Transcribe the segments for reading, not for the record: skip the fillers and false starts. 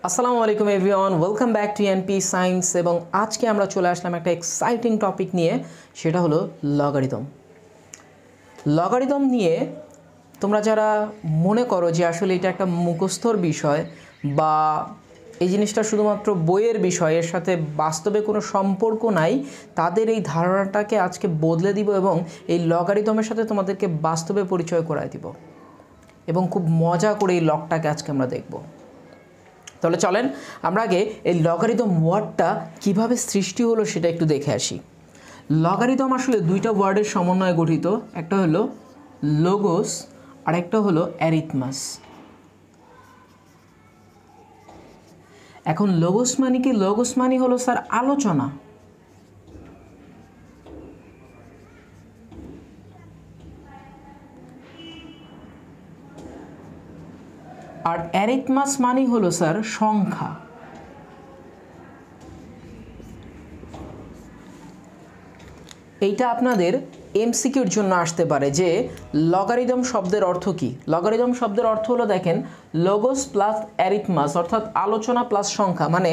আসসালামু আলাইকুম everyone, welcome back to NP science. এবং আজকে আমরা চলে আসলাম একটা এক্সাইটিং টপিক নিয়ে, সেটা হলো লগারিদম। লগারিদম নিয়ে তোমরা যারা মনে করো যে আসলে এটা একটা মুখস্থর বিষয় বা এই জিনিসটা শুধুমাত্র বইয়ের বিষয়, এর সাথে বাস্তবে কোনো সম্পর্ক নাই, তাদের এই ধারণাটাকে আজকে বদলে দিব এবং এই লগারিদমের সাথে তোমাদেরকে বাস্তবে পরিচয় করায় দিব এবং খুব মজা করে এই লগটাকে আজকে আমরা দেখব। তাহলে চলেন আমরা আগে এই লগারিদম ওয়ার্ডটা কিভাবে সৃষ্টি হলো সেটা একটু দেখে আসি। লগারিদম আসলে দুইটা ওয়ার্ডের সমন্বয়ে গঠিত, একটা হলো লোগোস আর একটা হলো অ্যারিথমাস। এখন লোগোস মানে কি? লোগোস মানে হলো স্যার আলোচনা, আর অ্যারিথমাস মানে হলো স্যার সংখ্যা। এইটা আপনাদের এমসিকিউর জন্য আসতে পারে যে লগারিদম শব্দের অর্থ কি। লগারিদম শব্দের অর্থ হলো, দেখেন, লোগোস প্লাস অ্যারিথমাস অর্থাৎ আলোচনা প্লাস সংখ্যা, মানে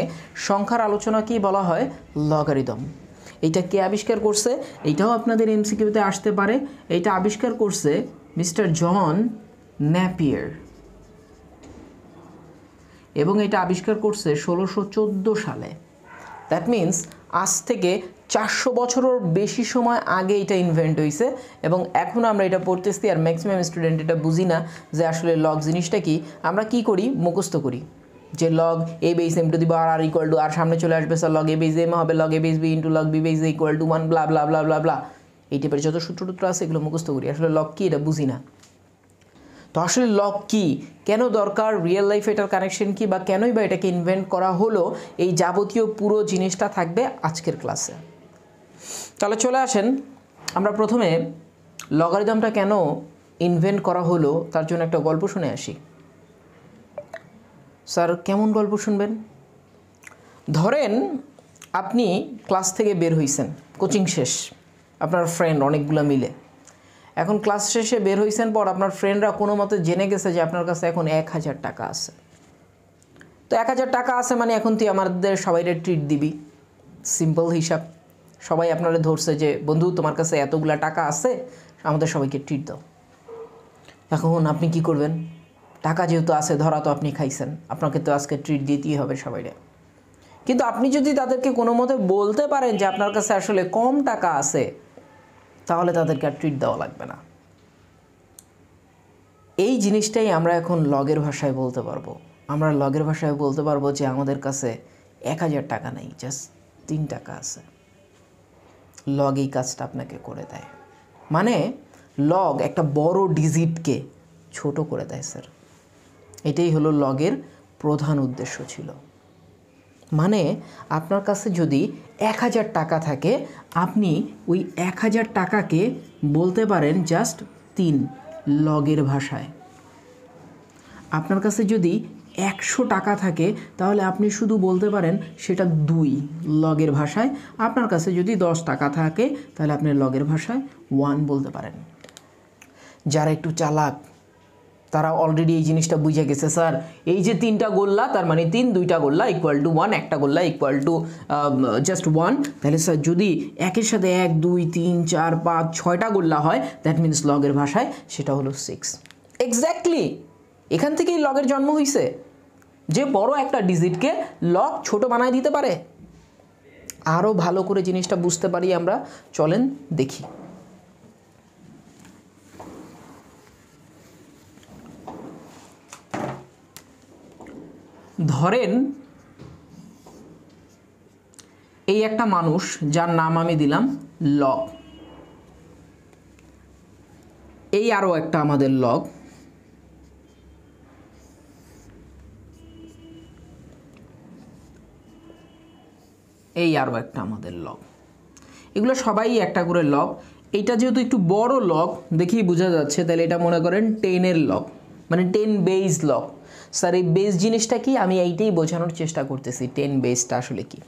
সংখ্যার আলোচনা কি বলা হয়? লগারিদম। এইটা কে আবিষ্কার করছে? এইটাও আপনাদের এমসিকিউতে আসতে পারে। এইটা আবিষ্কার করছে মিস্টার জন ন্যাপিয়ার এবং এটা আবিষ্কার করছে 1614 সালে। দ্যাট মিন্স আজ থেকে 400 বছরের বেশি সময় আগে এটা ইনভেন্ট হয়েছে এবং এখন আমরা এটা পড়তেছি আর ম্যাক্সিমাম স্টুডেন্ট এটা বুঝি না যে আসলে লগ জিনিসটা কি। আমরা কি করি? মুখস্থ করি যে log a base m to the power r equal to, আর সামনে চলে আসবে sir log a base m হবে log a base b into log b base a equal to 1 blah blah blah blah blah. এই টাইপের যত সূত্র আছে এগুলো মুখস্থ করি, আসলে লগ কি এটা বুঝি না। তো আসলে লগ কি, কেন দরকার, রিয়েল লাইফে এটার কানেকশন কি, বা কেনই বা এটাকে ইনভেন্ট করা হলো, এই যাবতীয় পুরো জিনিসটা থাকবে আজকের ক্লাসে। তাহলে চলে আসেন আমরা প্রথমে লগারিদমটা কেন ইনভেন্ট করা হলো তার জন্য একটা গল্প শুনে আসি। স্যার কেমন গল্প শুনবেন? ধরেন আপনি ক্লাস থেকে বের হইছেন, কোচিং শেষ, আপনার ফ্রেন্ড অনেকগুলো মিলে। এখন ক্লাস শেষে বের হইছেন পর আপনার ফ্রেন্ডরা কোনো মতে জেনে গেছে যে আপনার কাছে এখন 1000 টাকা আছে। তো 1000 টাকা আছে মানে এখন তুই আমাদের সবাইকে ট্রিট দিবি, সিম্পল হিসাব। সবাই আপনারা ধরছে যে বন্ধু তোমার কাছে এতগুলা টাকা আছে, আমাদের সবাইকে ট্রিট দাও। এখন আপনি কি করবেন? টাকা যেহেতু আছে, ধরা তো আপনি খাইছেন, আপনাকে তো আজকে ট্রিট দিতেই হবে সবাইকে। কিন্তু আপনি যদি তাদেরকে কোনো মতে বলতে পারেন যে আপনার কাছে আসলে কম টাকা আছে, তাহলে তাদেরকে আর ট্রিট দেওয়া লাগবে না। এই জিনিসটাই আমরা এখন লগের ভাষায় বলতে পারবো। আমরা লগের ভাষায় বলতে পারবো যে আমাদের কাছে 1000 টাকা নেই, জাস্ট 3 টাকা আছে। লগ এই কাজটা আপনাকে করে দেয়, মানে লগ একটা বড় ডিজিটকে ছোট করে দেয় স্যার। এটাই হলো লগের প্রধান উদ্দেশ্য ছিল। মানে আপনার কাছে যদি 1000 টাকা থাকে, আপনি ওই 1000 টাকাকে বলতে পারেন জাস্ট 3 লগের ভাষায়। আপনার কাছে যদি 100 টাকা থাকে তাহলে আপনি শুধু বলতে পারেন সেটা 2 লগের ভাষায়। আপনার কাছে যদি 10 টাকা থাকে তাহলে আপনি লগের ভাষায় 1 বলতে পারেন। যারা একটু চালাক তারা অলরেডি এই জিনিসটা বুঝে গেছে, স্যার এই যে 3টা গোল্লা তার মানে 3, 2টা গোল্লা ইকুয়াল টু 1, একটা গোল্লা ইকুয়াল টু জাস্ট 1। তাহলে স্যার যদি একের সাথে 1, 2, 3, 4, 5, 6টা গোল্লা হয়, দ্যাট মিনস লগের ভাষায় সেটা হলো 6। এক্স্যাক্টলি এখান থেকেই লগের জন্ম হয়েছে, যে বড় একটা ডিজিটকে লগ ছোট বানায় দিতে পারে। আরও ভালো করে জিনিসটা বুঝতে পারি আমরা, চলেন দেখি। ধরেন এই একটা মানুষ যার নাম আমি দিলাম লগ, এই আরও একটা আমাদের লগ, এই আরও একটা আমাদের লগ। এগুলো সবাই একটা করে লগ। এইটা যেহেতু একটু বড় লগ দেখেই বোঝা যাচ্ছে, তাহলে এটা মনে করেন 10-এর লগ, মানে 10 বেস লগ। স্যার এই বেস জিনিসটা কি? আমি এইটাই বোঝানোর চেষ্টা করতেছি 10 বেসটা আসলে কি।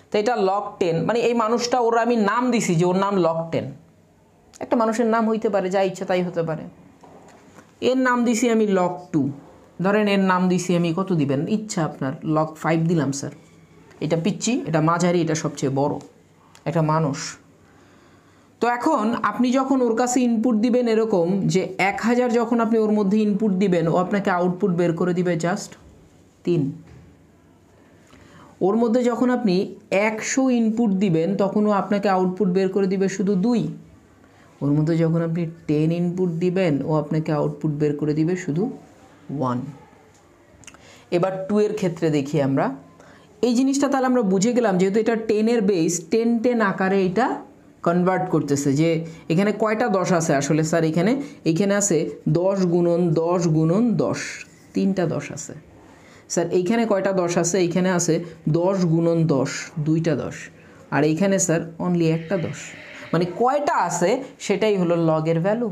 তো এটা লগ 10, মানে এই মানুষটা ওর আমি নাম দিছি যে ওর নাম লগ 10। একটা মানুষের নাম হইতে পারে, যা ইচ্ছা তাই হতে পারে। এর নাম দিছি আমি log 2। ধরেন এর নাম দিছি আমি, কত দিবেন ইচ্ছা আপনার, log 5 দিলাম স্যার। এটা পিচ্ছি, এটা মাঝারি, এটা সবচেয়ে বড়, একটা মানুষ। তো এখন আপনি যখন ওর কাছে ইনপুট দিবেন এরকম যে 1000 যখন আপনি ওর মধ্যে ইনপুট দিবেন, ও আপনাকে আউটপুট বের করে দিবে জাস্ট 3। ওর মধ্যে যখন আপনি 100 ইনপুট দিবেন তখন ও আপনাকে আউটপুট বের করে দিবে শুধু 2। ওর মধ্যে যখন আপনি 10 ইনপুট দিবেন ও আপনাকে আউটপুট বের করে দিবে শুধু 1। এবার 2 এর ক্ষেত্রে দেখি আমরা এই জিনিসটা, তাহলে আমরা বুঝে গেলাম যেহেতু এটা 10 এর বেস, 10 আকারে এটা কনভার্ট করতেছে। যে এখানে কয়টা 10 আছে আসলে স্যার, এইখানে আছে 10 গুণন 10 গুণন 10, 3টা 10 আছে স্যার। এইখানে কয়টা 10 আছে, এইখানে আছে 10 গুণন 10, 2টা 10, আর এইখানে স্যার অনলি একটা 10। মানে কয়টা আছে সেটাই হলো লগের ভ্যালু।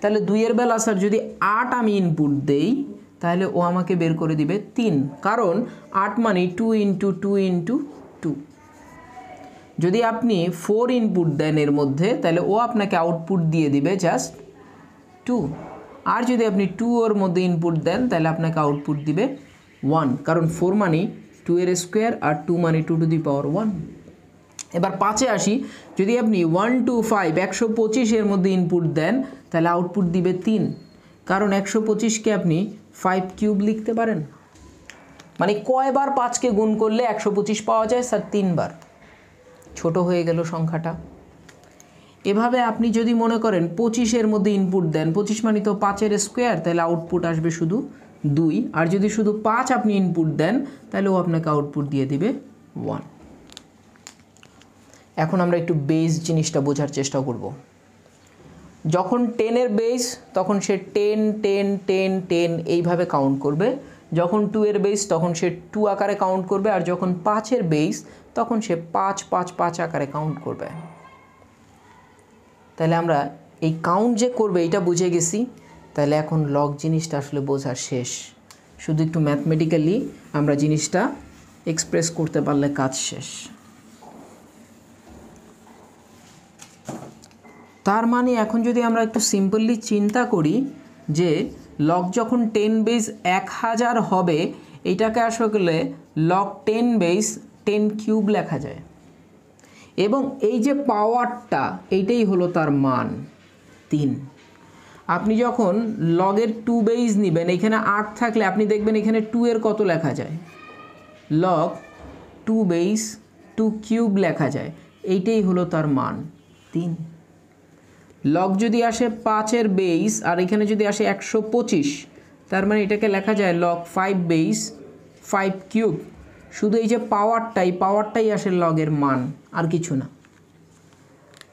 তাহলে 2 এর বেলা স্যার যদি 8 আমি ইনপুট দেই তাহলে ও আমাকে বের করে দিবে 3, কারণ 8 মানে 2 × 2 × 2। যদি আপনি 4 ইনপুট দেন এর মধ্যে তাহলে ও আপনাকে আউটপুট দিয়ে দিবে জাস্ট 2। আর যদি আপনি 2 ওর মধ্যে ইনপুট দেন তাহলে আপনাকে আউটপুট দিবে 1, কারণ 4 মানে 2 এর স্কোয়ার আর 2 মানে 2⁻1। এবার 5-এ আসি, যদি আপনি 1 2 5 125 এর মধ্যে ইনপুট দেন তাহলে আউটপুট দিবে 3, কারণ 125কে আপনি 5 কিউব লিখতে পারেন। মানে কয়বার 5কে গুণ করলে 125 পাওয়া যায় স্যার? 3 বার। ছোট হয়ে গেল সংখ্যাটা। এভাবে আপনি যদি মনে করেন 25 এর মধ্যে ইনপুট দেন, 25 মানে তো 5 এর স্কোয়ার, তাহলে আউটপুট আসবে শুধু 2। আর যদি শুধু 5 আপনি ইনপুট দেন তাহলে ও আপনাকে আউটপুট দিয়ে দিবে 1। এখন আমরা একটু বেস জিনিসটা বোঝার চেষ্টা করব। যখন 10 এর বেস তখন সে 10 10 10 10 এইভাবে কাউন্ট করবে। যখন 2 এর বেস তখন সে 2 আকারে কাউন্ট করবে। আর যখন 5 এর বেস তখন সে 5 5 5 আকারে কাউন্ট করবে। তাহলে আমরা এই কাউন্ট যে করবে এটা বুঝে গেছি। তাহলে এখন লগ জিনিসটা আসলে বোঝা শেষ। শুধু একটু ম্যাথমেটিক্যালি আমরা জিনিসটা এক্সপ্রেস করতে পারলে কাজ শেষ। তার মানে এখন যদি আমরা একটু সিম্পলি চিন্তা করি যে লগ যখন 10 বেস 1000 হবে, এইটাকে আসলে লগ 10 বেস 10 কিউব লেখা যায়। এবং এই যে পাওয়ারটা এইটাই হলো তার মান 3। আপনি যখন লগের 2 বেস নেবেন, এখানে 8 থাকলে আপনি দেখবেন এখানে 2 এর কত লেখা যায়, লগ 2 বেস 2 কিউব লেখা যায়। এইটাই হলো তার মান 3। লগ যদি আসে 5 এর বেস আর এখানে যদি আসে 125, তার মানে এটাকে লেখা যায় লগ 5 বেস 5 কিউব। শুধু এই যে পাওয়ারটাই আসে লগের মান, আর কিছু না।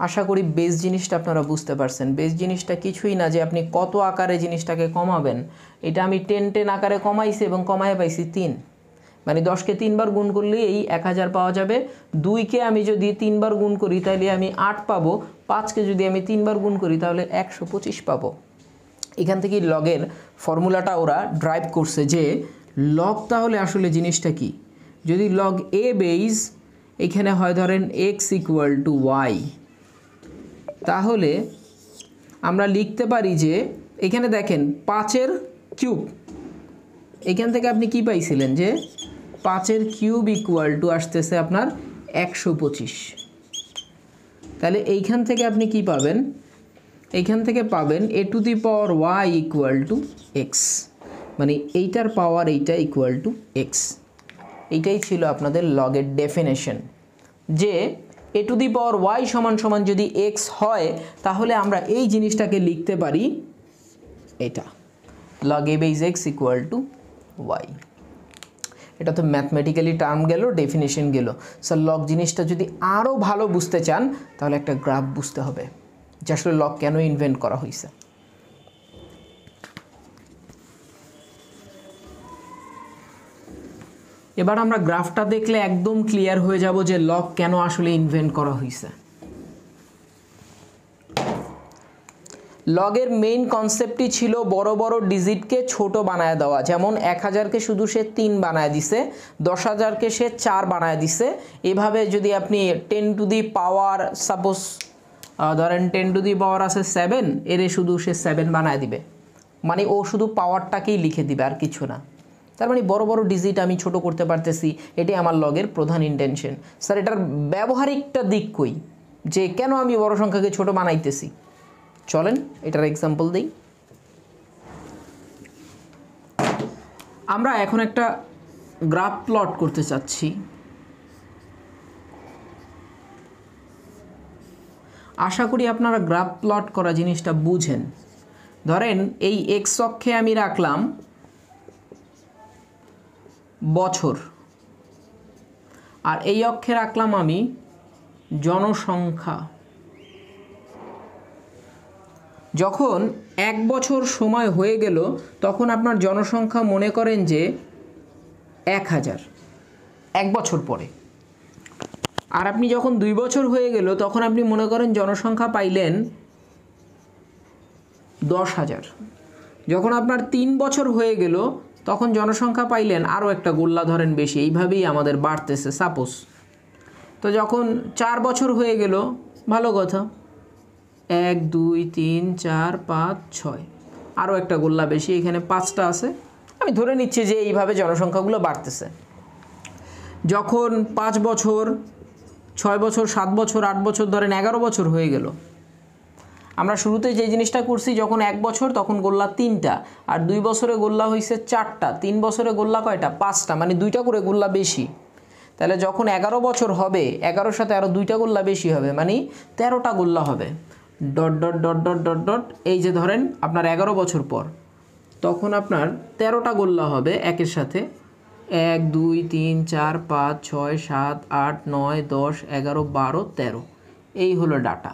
আশা করি বেস জিনিসটা আপনারা বুঝতে পারছেন। বেস জিনিসটা কিছুই না যে আপনি কত আকারে জিনিসটাকে কমাবেন। এটা আমি 10 10 আকারে কমাইছি এবং কমায় পাইছি 3। মানে 10কে 3 বার গুণ করলে এই 1000 পাওয়া যাবে। 2কে আমি যদি 3 বার গুণ করি তাহলে আমি 8 পাবো। 5কে যদি আমি 3 বার গুণ করি তাহলে 125 পাবো। এখান থেকে লগের ফর্মুলাটা ওরা ড্রাইভ করছে যে লগ তাহলে আসলে জিনিসটা কি। যদি লগ এ বেস এখানে হয় ধরেন x = y, তাহলে আমরা লিখতে পারি যে এখানে দেখেন 5 এর কিউব, এখান থেকে আপনি কি পাইছিলেন যে 5 এর কিউব = আসতেছে আপনার 125। তাহলে এইখান থেকে আপনি কি পাবেন, এইখান থেকে পাবেন a⁴y = x, মানে এইটার পাওয়ার এইটা = x। এইটাই ছিল আপনাদের লগের ডেফিনেশন যে a⁴y = যদি x হয় তাহলে আমরা এই জিনিসটাকে লিখতে পারি এটা log a base x = y। এটা তো ম্যাথমেটিক্যালি টার্ম গেল, ডেফিনেশন গেল। স্যার লগ জিনিসটা যদি আরও ভালো বুঝতে চান তাহলে একটা গ্রাফ বুঝতে হবে যে আসলে লগ কেন ইনভেন্ট করা হয়েছে। এবার আমরা গ্রাফটা দেখলে একদম ক্লিয়ার হয়ে যাব যে লগ কেন আসলে ইনভেন্ট করা হয়েছে। লগের মেইন কনসেপ্টই ছিল বড় বড় ডিজিটকে ছোট বানায় দেওয়া। যেমন 1000কে শুধু সে 3 বানায় দিছে, 10000কে সে 4 বানায় দিছে। এভাবে যদি আপনি 10 টু দি পাওয়ার সাপোজ ধরেন 10 টু দি পাওয়ার আছে 7, এরে শুধু সে 7 বানায় দিবে। মানে ও শুধু পাওয়ারটাকেই লিখে দিবে আর কিছু না। তার মানে বড় বড় ডিজিট আমি ছোট করতে পারতেছি, এটাই আমার লগের প্রধান ইন্টেনশন। স্যার এটার ব্যবহারিকটা দিক কই, যে কেন আমি বড় সংখ্যাকে ছোট বানাইতেছি? চলেন এটার এক্সাম্পল দিই। আমরা এখন একটা গ্রাফ প্লট করতে চাচ্ছি। আশা করি আপনারা গ্রাফ প্লট করা জিনিসটা বুঝেন। ধরেন এই এক্স অক্ষে আমি রাখলাম বছর, আর এই অক্ষে রাখলাম আমি জনসংখ্যা। যখন 1 বছর সময় হয়ে গেল তখন আপনার জনসংখ্যা মনে করেন যে 1000 1 বছর পরে। আর আপনি যখন 2 বছর হয়ে গেল তখন আপনি মনে করেন জনসংখ্যা পাইলেন 10,000। যখন আপনার 3 বছর হয়ে গেল তখন জনসংখ্যা পাইলেন আরও একটা গোল্লা ধরেন বেশি, এইভাবেই আমাদের বাড়তেছে সাপোজ। তো যখন 4 বছর হয়ে গেল, ভালো কথা, 1 2 3 4 5 6, আরও একটা গোল্লা বেশি, এখানে 5টা আছে। আমি ধরে নিচ্ছি যে এইভাবে জনসংখ্যাগুলো বাড়তেছে। যখন 5 বছর 6 বছর 7 বছর 8 বছর ধরেন 11 বছর হয়ে গেল, আমরা শুরুতে যে জিনিসটা করছি, যখন 1 বছর তখন গোল্লা 3টা, আর 2 বছরে গোল্লা হয়েছে 4টা, 3 বছরে গোল্লা কয়টা? 5টা, মানে 2টা করে গোল্লা বেশি। তাহলে যখন 11 বছর হবে, 11-র সাথে আরও 2টা গোল্লা বেশি হবে, মানে 13টা গোল্লা হবে। Dot dot dot dot dot dot, এই যে ধরেন আপনার 11 বছর পর তখন আপনার 13টা গোল্লা হবে একের সাথে, 1 2 3 4 5 6 7 8 9 10 11 12 13। এই হলো ডাটা।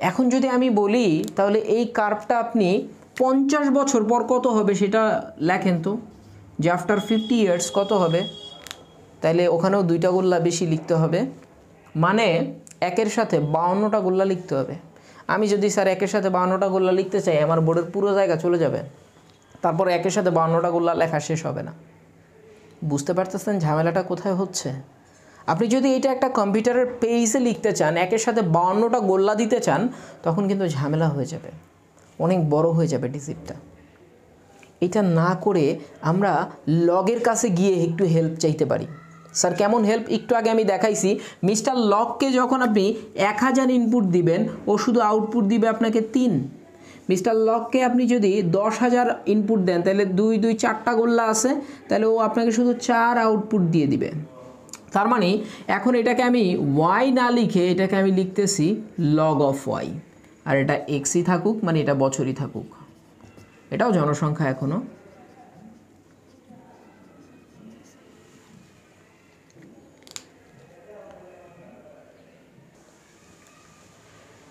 এখন যদি আমি বলি তাহলে এই কার্ভটা আপনি 50 বছর পর কত হবে সেটা লেখেন তো, যে আফটার 50 ইয়ার্স কত হবে। তাইলে ওখানেও 2টা গোল্লা বেশি লিখতে হবে, মানে একের সাথে 52টা গোল্লা লিখতে হবে। আমি যদি স্যার একের সাথে 52টা গোল্লা লিখতে চাই, আমার বোর্ডের পুরো জায়গা চলে যাবে, তারপর একের সাথে 52টা গোল্লা লেখা শেষ হবে না। বুঝতে পারতেছেন ঝামেলাটা কোথায় হচ্ছে? আপনি যদি এটা একটা কম্পিউটারের পেজে লিখতে চান, একের সাথে 52টা গোল্লা দিতে চান, তখন কিন্তু ঝামেলা হয়ে যাবে, অনেক বড় হয়ে যাবে ডিজিটটা। এটা না করে আমরা লগের কাছে গিয়ে একটু হেল্প চাইতে পারি। স্যার কেমন হেল্প? একটু আগে আমি দেখাইছি, মিস্টার লগকে যখন আপনি 1000 ইনপুট দিবেন, ও শুধু আউটপুট দিবে আপনাকে 3। মিস্টার লগকে আপনি যদি 10,000 ইনপুট দেন, তাহলে 2 2 4টা গোল্লা আছে, তাহলে ও আপনাকে শুধু 4 আউটপুট দিয়ে দিবে। তার মানে এখন এটাকে আমি ওয়াই না লিখে এটাকে আমি লিখতেছি লগ অফ ওয়াই, আর এটা এক্সই থাকুক, মানে এটা বছরই থাকুক, এটাও জনসংখ্যা এখনো।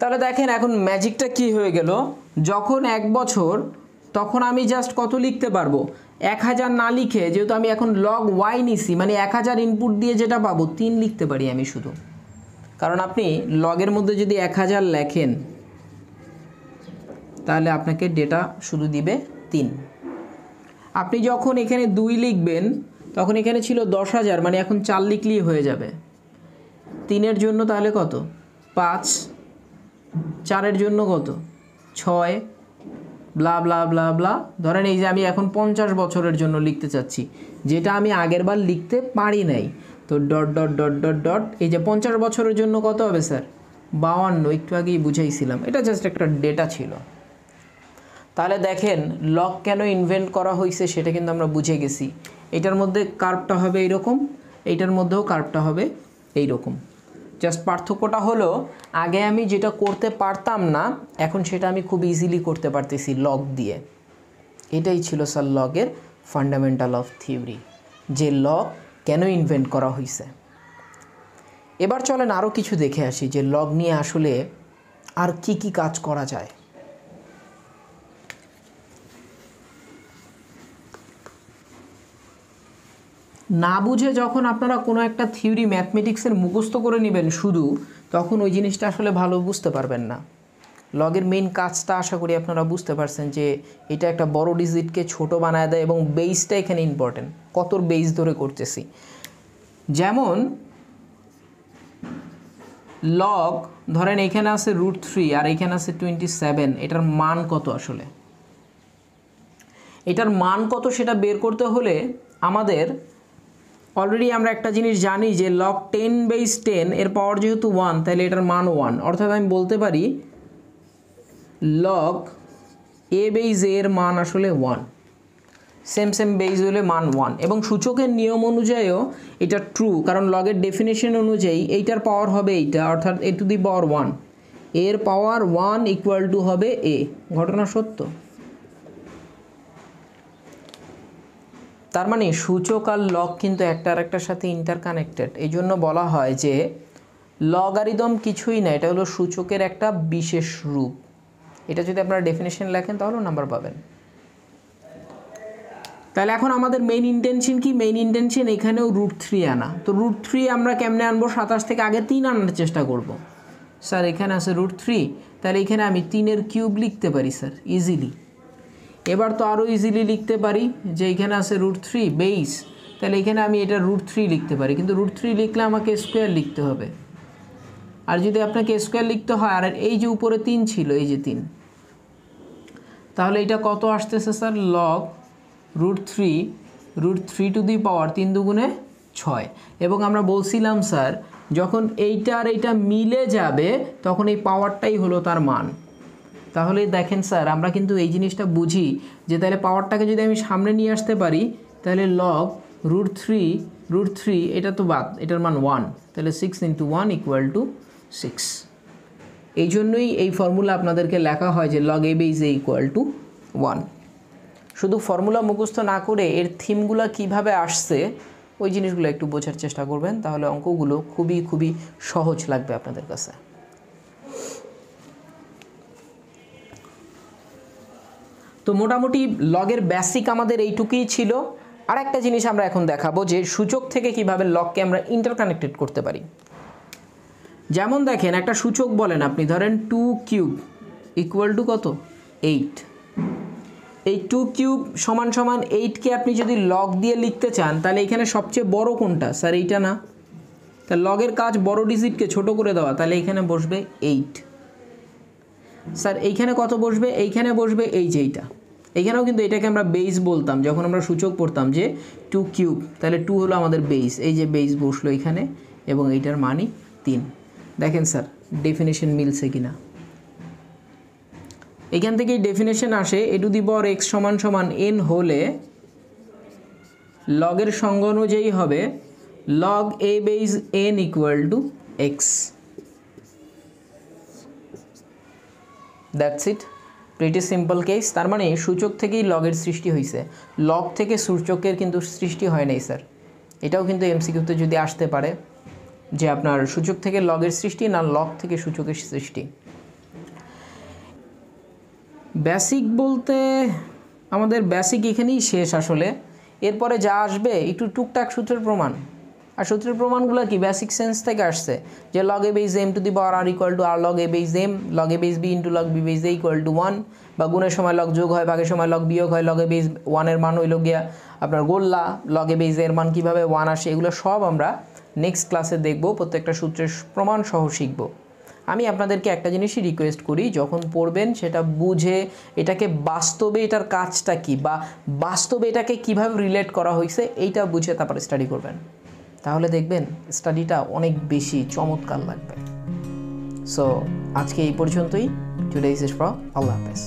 তাহলে দেখেন এখন ম্যাজিকটা কি হয়ে গেল। যখন 1 বছর তখন আমি জাস্ট কত লিখতে পারবো? 1000 না লিখে, যেহেতু আমি এখন লগ ওয়াই নিছি, মানে 1000 ইনপুট দিয়ে যেটা পাবো 3 লিখতে পারি আমি শুধু। কারণ আপনি লগের মধ্যে যদি 1000 লেখেন তাহলে আপনাকে ডেটা শুধু দিবে 3। আপনি যখন এখানে 2 লিখবেন তখন এখানে ছিল 10,000, মানে এখন 4 লিখলেই হয়ে যাবে। 3-এর জন্য তাহলে কত? 5, 4-এর জন্য কত? 6, ব্লা ব্লা ব্লা ব্লা। ধরেন এই যে আমি এখন 50 বছরের জন্য লিখতে চাচ্ছি, যেটা আমি আগের বার লিখতে পারি নাই, তো dot dot dot dot dot, এই যে 50 বছরের জন্য কত হবে স্যার? 52। একটু আগেই বুঝাইছিলাম, এটা জাস্ট একটা ডেটা ছিল। তাহলে দেখেন লগ কেন ইনভেন্ট করা হয়েছে সেটা কিন্তু আমরা বুঝে গেছি। এটার মধ্যে কার্ভটা হবে এইরকম, এইটার মধ্যেও কার্ভটা হবে এইরকম। জাস্ট পার্থক্যটা হলো আগে আমি যেটা করতে পারতাম না, এখন সেটা আমি খুব ইজিলি করতে পারতেছি লগ দিয়ে। এটাই ছিল স্যার লগের ফান্ডামেন্টাল অফ থিওরি, যে লগ কেন ইনভেন্ট করা হয়েছে। এবার চলেন আরও কিছু দেখে আসি যে লগ নিয়ে আসলে আর কি কি কাজ করা যায়। না বুঝে যখন আপনারা কোনো একটা থিওরি ম্যাথমেটিক্সের মুখস্থ করে নেবেন শুধু, তখন ওই জিনিসটা আসলে ভালো বুঝতে পারবেন না। লগের মেইন কাজটা আশা করি আপনারা বুঝতে পারছেন, যে এটা একটা বড় ডিজিটকে ছোট বানায় দেয়, এবং বেসটা এখানে ইম্পর্টেন্ট, কত বেস ধরে করতেছি। যেমন লগ ধরেন এখানে আছে √3 আর এখানে আছে 27, এটার মান কত আসলে, এটার মান কত সেটা বের করতে হলে আমাদের অলরেডি আমরা একটা জিনিস জানি যে log 10/10 এর পাওয়ার যেহেতু 1, তাহলে এটার মান 1, অর্থাৎ আমি বলতে পারি log a/a এর মান আসলে 1, সেম বেজ হলে মান 1, এবং সূচকের নিয়ম অনুযায়ীও এটা ট্রু, কারণ লগের ডেফিনেশন অনুযায়ী এইটার পাওয়ার হবে এইটা, অর্থাৎ a⁻1, এর পাওয়ার 1 ইকুয়াল টু হবে a। ঘটনা সত্য। তার মানে সূচক আর লগ কিন্তু একটা আরেকটার সাথে ইন্টারকানেক্টেড। এই জন্য বলা হয় যে লগারিদম কিছুই না, এটা হলো সূচকের একটা বিশেষ রূপ। এটা যদি আপনারা ডেফিনেশন লেখেন তাহলে নাম্বার পাবেন। তাহলে এখন আমাদের মেইন ইন্টেনশন কি? মেইন ইন্টেনশন এখানেও √3 আনা। তো √3 আমরা কেমনে আনবো? 27 থেকে আগে 3 আনার চেষ্টা করব। স্যার এখানে আছে √3, তাহলে এখানে আমি 3-এর কিউব লিখতে পারি স্যার ইজিলি। এবার তো আরও ইজিলি লিখতে পারি যে এখানে আছে √3 বেস, তাহলে এখানে আমি এটা √3 লিখতে পারি, কিন্তু √3 লিখলে আমাকে স্কোয়ার লিখতে হবে। আর যদি আপনাকে স্কোয়ার লিখতে হয়, আর এই যে উপরে 3 ছিল, এই যে 3, তাহলে এটা কত আসতেছে স্যার? লগ √3 টু দি পাওয়ার 3 দুগুণে 6। এবং আমরা বলছিলাম স্যার যখন এইটা আর এইটা মিলে যাবে তখন এই পাওয়ারটাই হলো তার মান। তাহলে দেখেন স্যার আমরা কিন্তু এই জিনিসটা বুঝি যে তাহলে পাওয়ারটাকে যদি আমি সামনে নিয়ে আসতে পারি তাহলে লগ √3 এটা তো বাদ, এটার মান 1, তাহলে 6 × 1 = 6। এই জন্যই এই ফর্মুলা আপনাদেরকে লেখা হয় যে log a/a = 1। শুধু ফর্মুলা মুখস্থ না করে এর থিমগুলো কিভাবে আসছে ওই জিনিসগুলো একটু বোঝার চেষ্টা করবেন, তাহলে অঙ্কগুলো খুবই সহজ লাগবে আপনাদের কাছে। তো মোটামুটি লগের বেসিক আমাদের এইটুকুই ছিল। আর একটা জিনিস আমরা এখন দেখাবো যে সূচক থেকে কিভাবে লগকে আমরা ইন্টারকানেক্টেড করতে পারি। যেমন দেখেন একটা সূচক বলেন আপনি, ধরেন 2³ = কত? 8। এই 2³ = 8কে আপনি যদি লগ দিয়ে লিখতে চান তাহলে এখানে সবচেয়ে বড় কোনটা? স্যার এইটা না। তাহলে লগের কাজ বড় ডিজিটকে ছোট করে দেওয়া, তাহলে এখানে বসবে 8। স্যার এইখানে কত বসবে? এইখানে বসবে এই যে এইটা। এইখানেও কিন্তু এটাকে আমরা বেস বলতাম যখন আমরা সূচক পড়তাম যে 2³, তাহলে 2 হলো আমাদের বেস, এই যে বেস বসলো এখানে, এবং এইটার মানই 3। দেখেন স্যার ডেফিনেশন মিলছে কিনা। এখান থেকেই ডেফিনেশন আসে a⁻x = n হলে লগের সংজ্ঞা অনুযায়ী হবে log a/n = x। That's it, pretty simple case. তার মানে সূচক থেকেই লগের সৃষ্টি হয়েছে, লগ থেকে সূচকের কিন্তু সৃষ্টি হয় নাই স্যার। এটাও কিন্তু এমসিকিউতে যদি আসতে পারে যে আপনার সূচক থেকে লগের সৃষ্টি না লগ থেকে সূচকের সৃষ্টি। বেসিক বলতে আমাদের বেসিক এখানেই শেষ আসলে। এরপরে যা আসবে একটু টুকটাক সূত্রের প্রমাণ। আর সূত্রের প্রমাণগুলো কি বেসিক সেন্স থেকে আসছে যে log a/m to the power r = r log a/m, log a/b * log b/a = 1, বা গুণের সময় লগ যোগ হয়, ভাগের সময় লগ বিয়োগ হয়, log a/1 এর মান হইল গিয়া আপনার গোল্লা, log a/a এর মান কীভাবে 1 আসে, এগুলো সব আমরা নেক্সট ক্লাসে দেখব, প্রত্যেকটা সূত্রের প্রমাণ সহ শিখব। আমি আপনাদেরকে একটা জিনিসই রিকোয়েস্ট করি, যখন পড়বেন সেটা বুঝে এটাকে বাস্তবে এটার কাজটা কি বা বাস্তবে এটাকে কিভাবে রিলেট করা হয়েছে এইটা বুঝে তারপরে স্টাডি করবেন, তাহলে দেখবেন স্টাডিটা অনেক বেশি চমৎকার লাগবে। সো আজকে এই পর্যন্তই। টুডে ইজ ফ্রম আল্লাহ হাফেজ।